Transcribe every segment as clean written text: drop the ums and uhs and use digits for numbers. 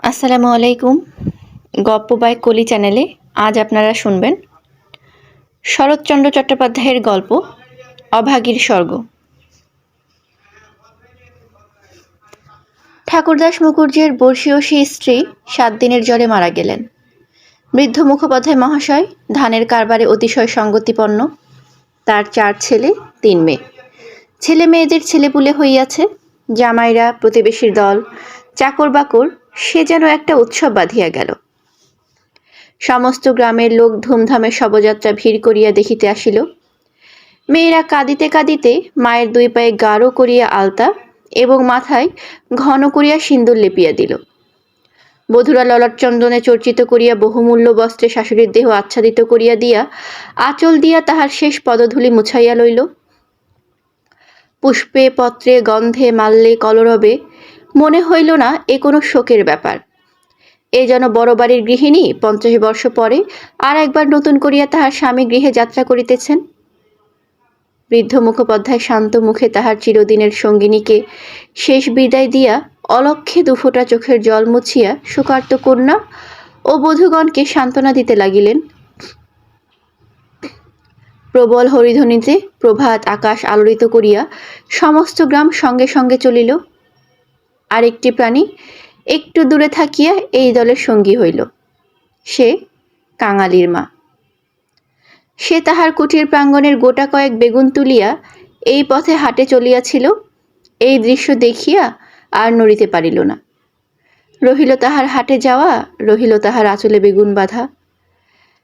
আসসালামু আলাইকুম। গপ্প বাই কলি চ্যানেলে আজ আপনারা শুনবেন শরৎচন্দ্র চট্টোপাধ্যায়ের গল্প অভাগীর স্বর্গ। ঠাকুরদাস মুখুজ্জের বর্ষীয়সী স্ত্রী 7 দিনের জ্বরে মারা গেলেন। বৃদ্ধ মুখোপাধ্যায় মহাশয় ধানের কারবারে অতিশয় সঙ্গতিপন্ন। তার 4 ছেলে 3 মেয়ে। ছেলে মেয়েদের ছেলেপুলে হইয়াছে, জামাইরা, প্রতিবেশীর দল, চাকর বাকর, সে যেন একটা উৎসব বাঁধিয়া গেল। সমস্ত গ্রামের লোক ধুমধামে শবযাত্রা ভিড় করিয়া দেখিতে আসিল। মেয়েরা কাঁদিতে কাঁদিতে মায়ের 2 পায়ে গাঢ় করিয়া আলতা এবং মাথায় ঘন করিয়া সিন্দুর লেপিয়া দিল। বধূরা ললাট চন্দনে চর্চিত করিয়া বহুমূল্য বস্ত্রে শাশুড়ির দেহ আচ্ছাদিত করিয়া দিয়া আঁচল দিয়া তাহার শেষ পদধূলি মুছাইয়া লইল। পুষ্পে পত্রে গন্ধে মাল্যে কলরবে মনে হইল না এ কোনো শোকের ব্যাপার। এ যেন বড় বাড়ির গৃহিণী 50 বর্ষ পরে আর একবার নতুন করিয়া তাহার স্বামী গৃহে যাত্রা করিতেছেন। বৃদ্ধ মুখোপাধ্যায় শান্ত মুখে তাহার চিরদিনের সঙ্গিনীকে শেষ বিদায় দিয়া অলক্ষে 2 ফোঁটা চোখের জল মুছিয়া শোকার্ত কন্যা ও বধূগণকে সান্ত্বনা দিতে লাগিলেন। প্রবল হরিধ্বনিতে প্রভাত আকাশ আলোড়িত করিয়া সমস্ত গ্রাম সঙ্গে সঙ্গে চলিল। আরেকটি প্রাণী একটু দূরে থাকিয়া এই দলের সঙ্গী হইল। সে কাঙালির মা। সে তাহার কুটির প্রাঙ্গণের গোটা কয়েক বেগুন তুলিয়া এই পথে হাটে চলিয়াছিল। এই দৃশ্য দেখিয়া আর নড়িতে পারিল না। রহিল তাহার হাটে যাওয়া, রহিল তাহার আঁচলে বেগুন বাঁধা।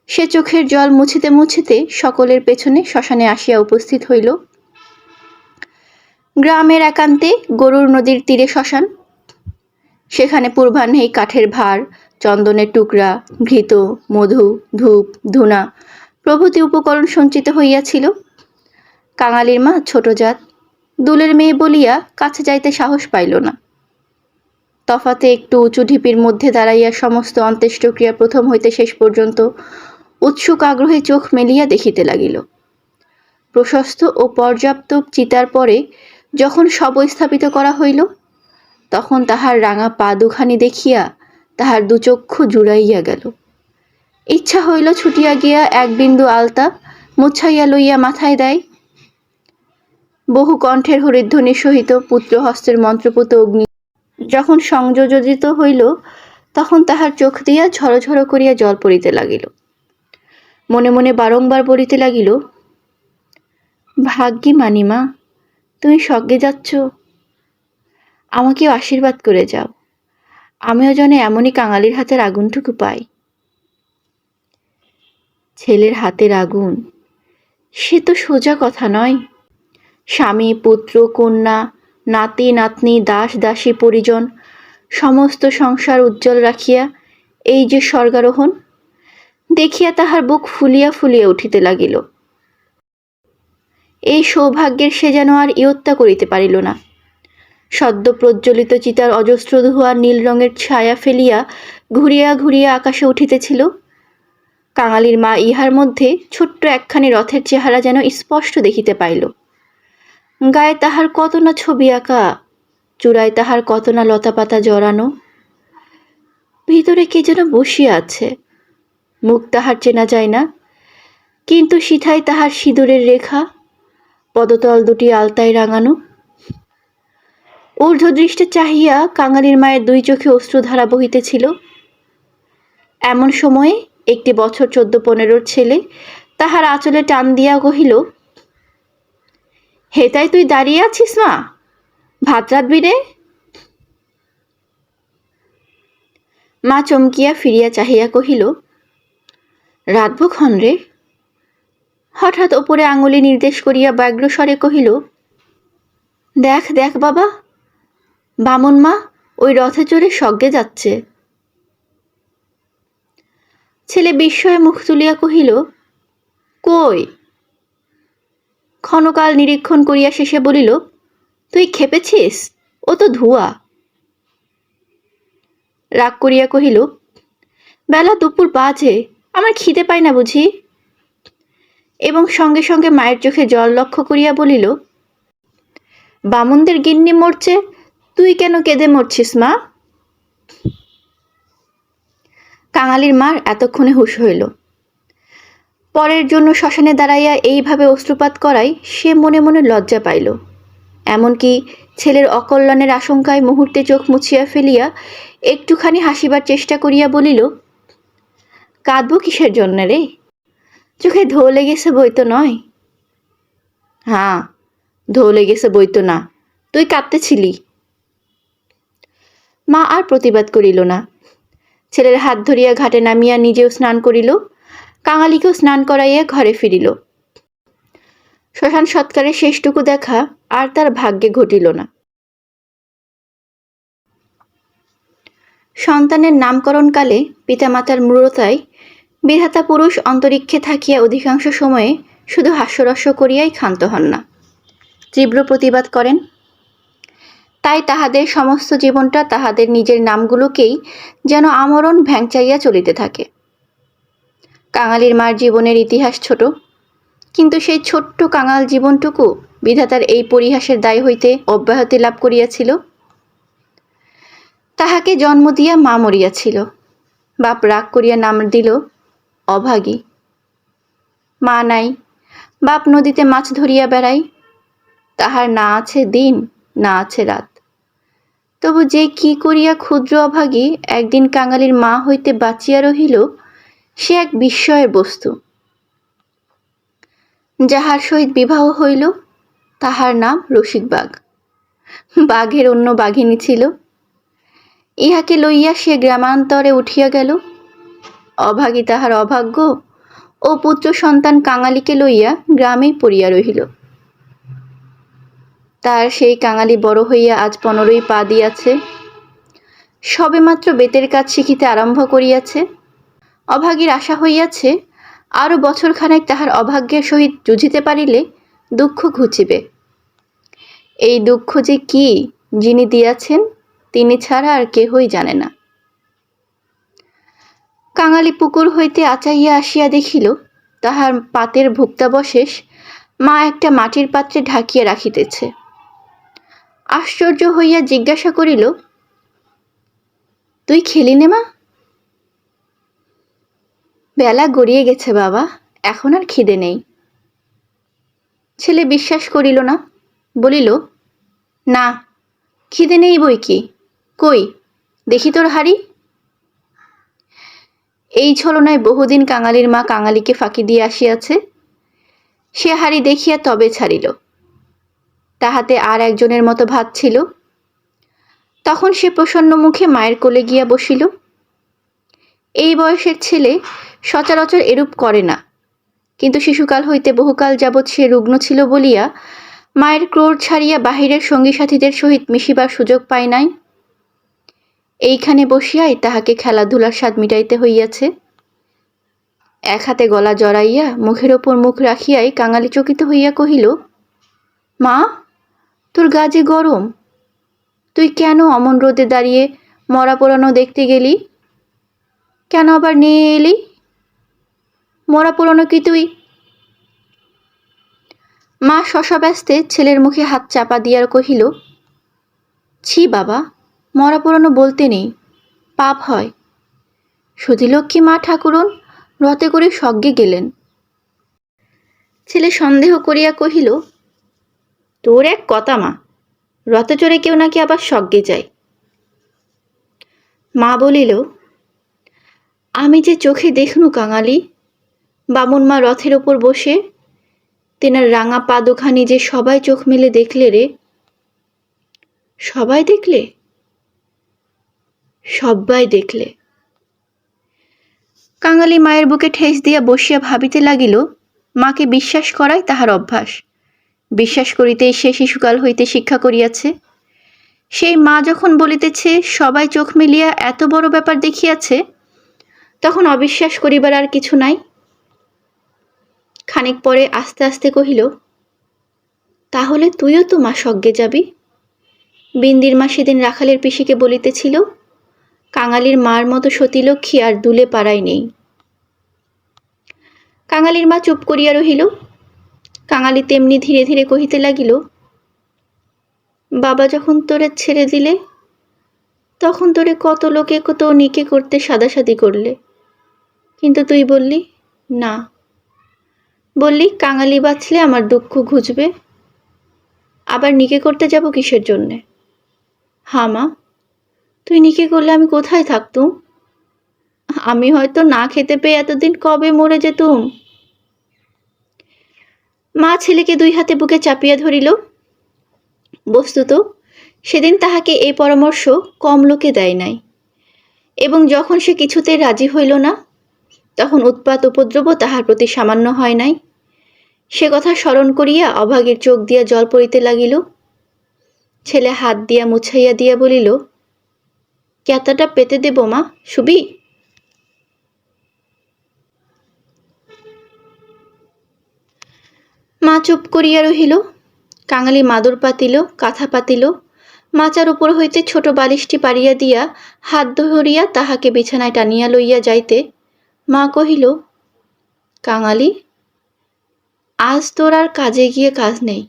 সে চোখের জল মুছিতে মুছিতে সকলের পেছনে শ্মশানে আসিয়া উপস্থিত হইল। গ্রামের একান্তে গরুর নদীর তীরে শ্মশান। সেখানে পূর্বাহ্নেই কাঠের ভার, চন্দনের টুকরা, ঘৃত, মধু, ধূপ, ধুনা প্রভৃতি উপকরণ সঞ্চিত হইয়াছিল। কাঙালির মা ছোট জাত, দুলের মেয়ে বলিয়া কাছে যাইতে সাহস পাইল না। তফাতে একটু উঁচু ঢিপির মধ্যে দাঁড়াইয়া সমস্ত অন্ত্যেষ্টক্রিয়া প্রথম হইতে শেষ পর্যন্ত উৎসুক আগ্রহে চোখ মেলিয়া দেখিতে লাগিল। প্রশস্ত ও পর্যাপ্ত চিতার পরে যখন শব স্থাপিত করা হইল, তখন তাহার রাঙা পা দুখানি দেখিয়া তাহার 2 চক্ষু জুড়াইয়া গেল। ইচ্ছা হইল ছুটিয়া গিয়া 1 বিন্দু আলতা মুছাইয়া লইয়া মাথায় দেয়। বহু কণ্ঠের হরিধ্বনির সহিত পুত্রহস্তের মন্ত্রপুত অগ্নি যখন সংযোজিত হইল, তখন তাহার চোখ দিয়া ঝড় ঝড় করিয়া জল পড়িতে লাগিল। মনে মনে বারংবার বলিতে লাগিল, ভাগ্যি মানিমা, তুমি স্বর্গে যাচ্ছ, আমাকেও আশীর্বাদ করে যাও, আমিও যেন এমনই কাঙালির হাতের আগুনটুকু পাই। ছেলের হাতের আগুন, সে তো সোজা কথা নয়। স্বামী, পুত্র, কন্যা, নাতি নাতনি, দাস দাসী, পরিজন, সমস্ত সংসার উজ্জ্বল রাখিয়া এই যে স্বর্গারোহণ, দেখিয়া তাহার বুক ফুলিয়া ফুলিয়া উঠিতে লাগিল। এই সৌভাগ্যের সে যেন আর ইয়ত্তা করিতে পারিল না। সদ্য প্রজ্বলিত চিতার অজস্র ধোঁয়া নীল রঙের ছায়া ফেলিয়া ঘুরিয়া ঘুরিয়া আকাশে উঠিতেছিল। কাঙালির মা ইহার মধ্যে ছোট্ট একখানি রথের চেহারা যেন স্পষ্ট দেখিতে পাইল। গায়ে তাহার কত না ছবি আঁকা, চূড়ায় তাহার কত না লতাপাতা জড়ানো। ভিতরে কে যেন বসিয়া আছে, মুখ তাহার চেনা যায় না, কিন্তু সিথায় তাহার সিঁদুরের রেখা, পদতল 2টি আলতায় রাঙানো। ঊর্ধ্বদৃষ্টে চাহিয়া কাঙালির মায়ের 2 চোখে অশ্রুধারা বহিতেছিল। এমন সময়ে একটি বছর 14-15 ছেলে তাহার আঁচলে টান দিয়া কহিল, হেতাই তুই দাঁড়িয়ে আছিস মা, ভাত রাঁধবি রে? মা চমকিয়া ফিরিয়া চাহিয়া কহিল, রাঁধব ক্ষণ রে। হঠাৎ ওপরে আঙুলি নির্দেশ করিয়া ব্যগ্র স্বরে কহিল, দেখ দেখ বাবা, বামুন মা ওই রথে চড়ে স্বর্গে যাচ্ছে। ছেলে বিস্ময়ে মুখ তুলিয়া কহিল, কই? ক্ষণকাল নিরীক্ষণ করিয়া শেষে বলিল, তুই খেপেছিস, ও তো ধোঁয়া। রাগ করিয়া কহিল, বেলা দুপুর বাজে, আমার খিদে পায় না বুঝি? এবং সঙ্গে সঙ্গে মায়ের চোখে জল লক্ষ্য করিয়া বলিল, বামুনদের গিন্নি মরছে, তুই কেন কেঁদে মরছিস মা? কাঙালির মার এতক্ষণে হুঁশ হইল। পরের জন্য শ্মশানে দাঁড়াইয়া এইভাবে অশ্রুপাত করায় সে মনে মনে লজ্জা পাইল। এমনকি ছেলের অকল্যাণের আশঙ্কায় মুহূর্তে চোখ মুছিয়া ফেলিয়া একটুখানি হাসিবার চেষ্টা করিয়া বলিল, কাঁদবো কিসের জন্যে রে? চোখে ঢোল লেগেছে বই তো নয়। হ্যাঁ, ঢোল লেগেছে বই তো না, তুই কাঁদতেছিলি। মা আর প্রতিবাদ করিল না। ছেলের হাত ধরিয়া ঘাটে নামিয়া নিজেও স্নান করিল, কাঙালিকেও স্নান করাইয়া ঘরে ফিরিল। শ্মশান সৎকারের শেষটুকু দেখা আর তার ভাগ্যে ঘটিল না। সন্তানের নামকরণকালে পিতামাতার মূঢ়তায় বিধাতা পুরুষ অন্তরিক্ষে থাকিয়া অধিকাংশ সময়ে শুধু হাস্যরস্য করিয়াই ক্ষান্ত হন না, তীব্র প্রতিবাদ করেন। তাই তাহাদের সমস্ত জীবনটা তাহাদের নিজের নামগুলোকেই যেন আমরণ ভ্যাংচাইয়া চলিতে থাকে। কাঙালির মার জীবনের ইতিহাস ছোট, কিন্তু সেই ছোট্ট কাঙাল জীবনটুকু বিধাতার এই পরিহাসের দায় হইতে অব্যাহতি লাভ করিয়াছিল। তাহাকে জন্ম দিয়া মা মরিয়াছিল, বাপ রাগ করিয়া নাম দিল অভাগী। মা নাই, বাপ নদীতে মাছ ধরিয়া বেড়ায়, তাহার না আছে দিন না আছে রাত। তবু যে কি করিয়া ক্ষুদ্র অভাগী একদিন কাঙালির মা হইতে বাঁচিয়া রহিল, সে এক বিস্ময়ের বস্তু। যাহার সহিত বিবাহ হইল তাহার নাম রসিক বাঘ। বাঘের অন্য বাঘিনী ছিল। ইহাকে লইয়া সে গ্রামান্তরে উঠিয়া গেল। অভাগী তাহার অভাগ্য ও পুত্র সন্তান কাঙালিকে লইয়া গ্রামেই পড়িয়া রহিল। তার সেই কাঙালি বড় হইয়া আজ 15ই পা দিয়াছে, সবেমাত্র বেতের কাজ শিখিতে আরম্ভ করিয়াছে। অভাগীর আশা হইয়াছে আরও বছরখানেক তাহার অভাগ্যের সহিত যুঝিতে পারিলে দুঃখ ঘুচিবে। এই দুঃখ যে কি, যিনি দিয়াছেন তিনি ছাড়া আর কেহই জানে না। কাঙালি পুকুর হইতে আচাইয়া আসিয়া দেখিল তাহার পাতের ভুক্তাবশেষ মা একটা মাটির পাত্রে ঢাকিয়া রাখিতেছে। আশ্চর্য হইয়া জিজ্ঞাসা করিল, তুই খেলি নে মা? বেলা গড়িয়ে গেছে বাবা, এখন আর খিদে নেই। ছেলে বিশ্বাস করিল না, বলিল, না খিদে নেই বই কি, কই দেখি তোর হাড়ি। এই ছলনায় বহুদিন কাঙালির মা কাঙালিকে ফাঁকি দিয়ে আসিয়াছে। সে হাড়ি দেখিয়া তবে ছাড়িল। তাহাতে আর একজনের মতো ভাত ছিল। তখন সে প্রসন্ন মুখে মায়ের কোলে গিয়া বসিল। এই বয়সের ছেলে সচরাচর এরূপ করে না, কিন্তু শিশুকাল হইতে বহুকাল যাবৎ সে রুগ্ন ছিল বলিয়া মায়ের ক্রোড় ছাড়িয়া বাহিরের সঙ্গী সাথীদের সহিত মিশিবার সুযোগ পায় নাই। এইখানে বসিয়াই তাহাকে খেলাধুলার স্বাদ মিটাইতে হইয়াছে। এক হাতে গলা জড়াইয়া মুখের ওপর মুখ রাখিয়াই কাঙালি চকিত হইয়া কহিল, মা তোর গা যে গরম, তুই কেন অমন রোদে দাঁড়িয়ে মরা পোড়ানো দেখতে গেলি? কেন আবার নিয়ে এলি? মরা পোড়ানো কি তুই? মা শশব্যস্তে ছেলের মুখে হাত চাপা দিয়া কহিল, ছি বাবা, মরা পোড়ানো বলতে নেই, পাপ হয়। সতীলক্ষ্মী মা ঠাকুরন রথে করে স্বর্গে গেলেন। ছেলে সন্দেহ করিয়া কহিল, তোর এক কথা মা, রথে চড়ে কেউ নাকি আবার স্বর্গে যায়। মা বলিল, আমি যে চোখে দেখনু কাঙালি, বামুন মা রথের ওপর বসে, তেনার রাঙা পা দুখানি যে সবাই চোখ মেলে দেখলে রে। সবাই দেখলে? সবাই দেখলে। কাঙালি মায়ের বুকে ঠেস দিয়া বসিয়া ভাবিতে লাগিল, মাকে বিশ্বাস করাই তাহার অভ্যাস। বিশ্বাস করিতেই সে শিশুকাল হইতে শিক্ষা করিয়াছে। সেই মা যখন বলিতেছে সবাই চোখ মেলিয়া এত বড় ব্যাপার দেখিয়াছে, তখন অবিশ্বাস করিবার আর কিছু নাই। খানিক পরে আস্তে আস্তে কহিল, তাহলে তুইও তো মা স্বর্গে যাবি। বিন্দির মা সেদিন রাখালের পিসিকে বলিতেছিল, কাঙালির মার মতো সতীলক্ষ্মী আর দুলে পাড়ায় নেই। কাঙালির মা চুপ করিয়া রহিল। কাঙালি তেমনি ধীরে ধীরে কহিতে লাগিল, বাবা যখন তোরে ছেড়ে দিলে, তখন তোরে কত লোকে কত নিকে করতে সাদাসাদি করলে, কিন্তু তুই বললি না, বললি কাঙালি বাঁচলে আমার দুঃখ ঘুচবে। আবার নিকে করতে যাব কিসের জন্যে? হা মা, তুই নিকে করলে আমি কোথায় থাকতুম? আমি হয়তো না খেতে পেয়ে এতদিন কবে মরে যেতুম। মা ছেলেকে দুই হাতে বুকে চাপিয়া ধরিল। বস্তুত সেদিন তাহাকে এই পরামর্শ কম লোকে দেয় নাই, এবং যখন সে কিছুতেই রাজি হইল না, তখন উৎপাত উপদ্রব তাহার প্রতি সামান্য হয় নাই। সে কথা স্মরণ করিয়া অভাগীর চোখ দিয়া জল পড়িতে লাগিল। ছেলে হাত দিয়া মুছাইয়া দিয়া বলিল, ক্যাতাটা পেতে দেব মা, শুবি? মা চুপ করিয়া রহিল। কাঙালি মাদুর পাতিল, কাঁথা পাতিল, মাচার উপর হইতে ছোট বালিশটি পাড়িয়া দিয়া হাত ধরিয়া তাহাকে বিছানায় টানিয়া লইয়া যাইতে মা কহিল, কাঙালি, আজ তোর আর কাজে গিয়ে কাজ নেই।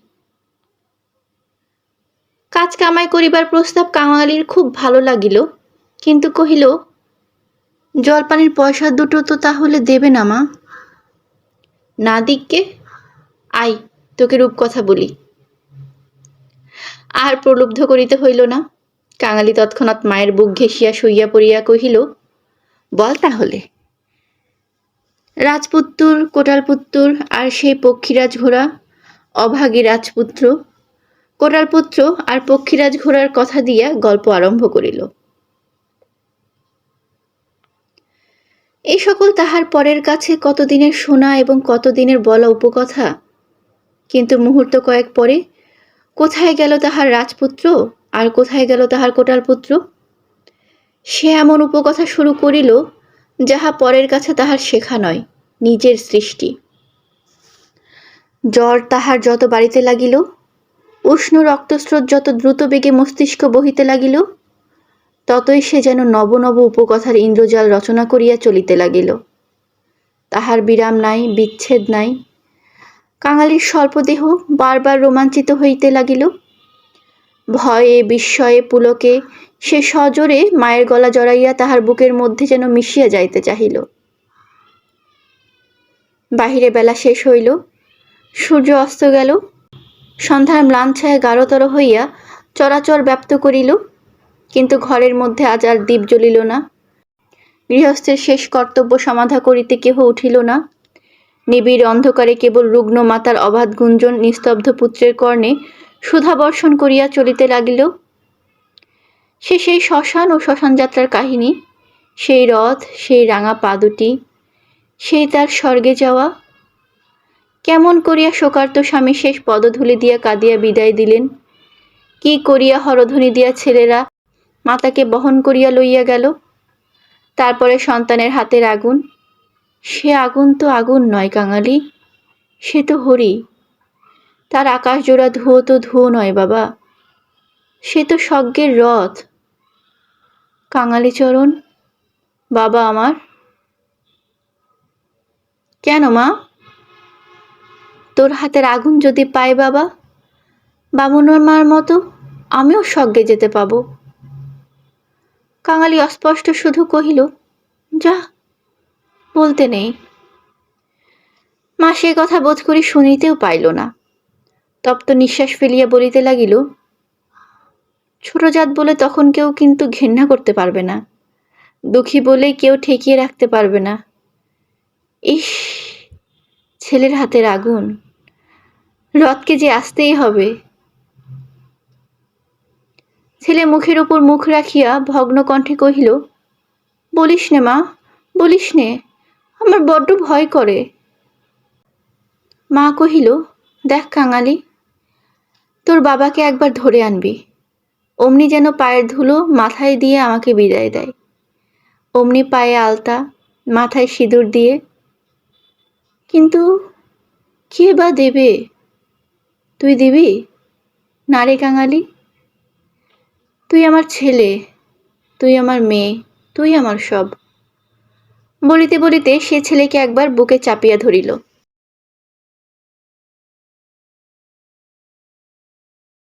কাজ কামাই করিবার প্রস্তাব কাঙালির খুব ভালো লাগিল, কিন্তু কহিল, জলপানির পয়সা দুটো তো তাহলে দেবে না মা? না দিককে, আই তোকে রূপকথা বলি। আর প্রলুব্ধ করিতে হইল না। কাঙালি তৎক্ষণাৎ মায়ের বুক ঘেঁষিয়া শুইয়া পড়িয়া কহিল, বল তাহলে। রাজপুত্তুর, কোটালপুত্তুর আর সেই পক্ষীরাজ ঘোড়া, অভাগী রাজপুত্র, কোটালপুত্র আর পক্ষীরাজ ঘোড়ার কথা দিয়া গল্প আরম্ভ করিল। এই সকল তাহার পরের কাছে কতদিনের শোনা এবং কতদিনের বলা উপকথা। কিন্তু মুহূর্ত কয়েক পরে কোথায় গেল তাহার রাজপুত্র, আর কোথায় গেল তাহার কোটালপুত্র? সে এমন উপকথা শুরু করিল যাহা পরের কাছে তাহার শেখা নয়, নিজের সৃষ্টি। জ্বর তাহার যত বাড়িতে লাগিল, উষ্ণ রক্তস্রোত যত দ্রুত বেগে মস্তিষ্ক বহিতে লাগিল, ততই সে যেন নব নব উপকথার ইন্দ্রজাল রচনা করিয়া চলিতে লাগিল। তাহার বিরাম নাই, বিচ্ছেদ নাই। কাঙালির স্বল্পদেহ বারবার রোমাঞ্চিত হইতে লাগিল। ভয়ে বিস্ময়ে পুলকে সে সজোরে মায়ের গলা জড়াইয়া তাহার বুকের মধ্যে যেন মিশিয়া যাইতে চাহিল। বাহিরে বেলা শেষ হইল, সূর্য অস্ত গেল, সন্ধ্যার ম্লান ছায়া গাঢ়তর হইয়া চরাচর ব্যাপ্ত করিল, কিন্তু ঘরের মধ্যে আজ আর দীপ জ্বলিল না। গৃহস্থের শেষ কর্তব্য সমাধা করিতে কেহ উঠিল না। নিবিড় অন্ধকারে কেবল রুগ্ন মাতার অবাধ গুঞ্জন নিস্তব্ধ পুত্রের কর্ণে সুধাবর্ষণ করিয়া চলিতে লাগিল। সেই শ্মশান ও শ্মশান যাত্রার কাহিনী, সেই রথ, সেই রাঙা পা দুটি, সেই তার স্বর্গে যাওয়া। কেমন করিয়া শোকার্ত স্বামী শেষ পদধূলি দিয়া কাঁদিয়া বিদায় দিলেন, কি করিয়া হরধ্বনি দিয়া ছেলেরা মাতাকে বহন করিয়া লইয়া গেল। তারপরে সন্তানের হাতের আগুন, সে আগুন তো আগুন নয় কাঙালি, সে তো হরি। তার আকাশ জোড়া ধুয়ো তো ধুয়ো নয় বাবা, সে তো স্বর্গের রথ। কাঙালি চরণ, বাবা আমার। কেন মা? তোর হাতের আগুন যদি পাই বাবা, বামুনের মার মতো আমিও স্বর্গে যেতে পাবো। কাঙালি অস্পষ্ট শুধু কহিল, যা, বলতে নেই। মা সে কথা বোধ করি শুনিতেও পাইল না। তপ্ত নিঃশ্বাস ফেলিয়া বলিতে লাগিল, ছোট জাত বলে তখন কেউ কিন্তু ঘেন্না করতে পারবে না, দুঃখী বলে কেউ ঠেকিয়ে রাখতে পারবে না। ইস, ছেলের হাতের আগুন, রথকে যে আসতেই হবে। ছেলে মুখের উপর মুখ রাখিয়া ভগ্ন কণ্ঠে কহিল, বলিস নে মা, বলিস নে, আমার বড্ড ভয় করে। মা কহিল, দেখ কাঙালি, তোর বাবাকে একবার ধরে আনবি, অমনি যেন পায়ের ধুলো মাথায় দিয়ে আমাকে বিদায় দেয়, অমনি পায়ে আলতা, মাথায় সিঁদুর দিয়ে। কিন্তু কে বা দেবে? তুই দিবি? না রে কাঙালি, তুই আমার ছেলে, তুই আমার মেয়ে, তুই আমার সব। বলিতে বলিতে সে ছেলেকে একবার বুকে চাপিয়া ধরিল।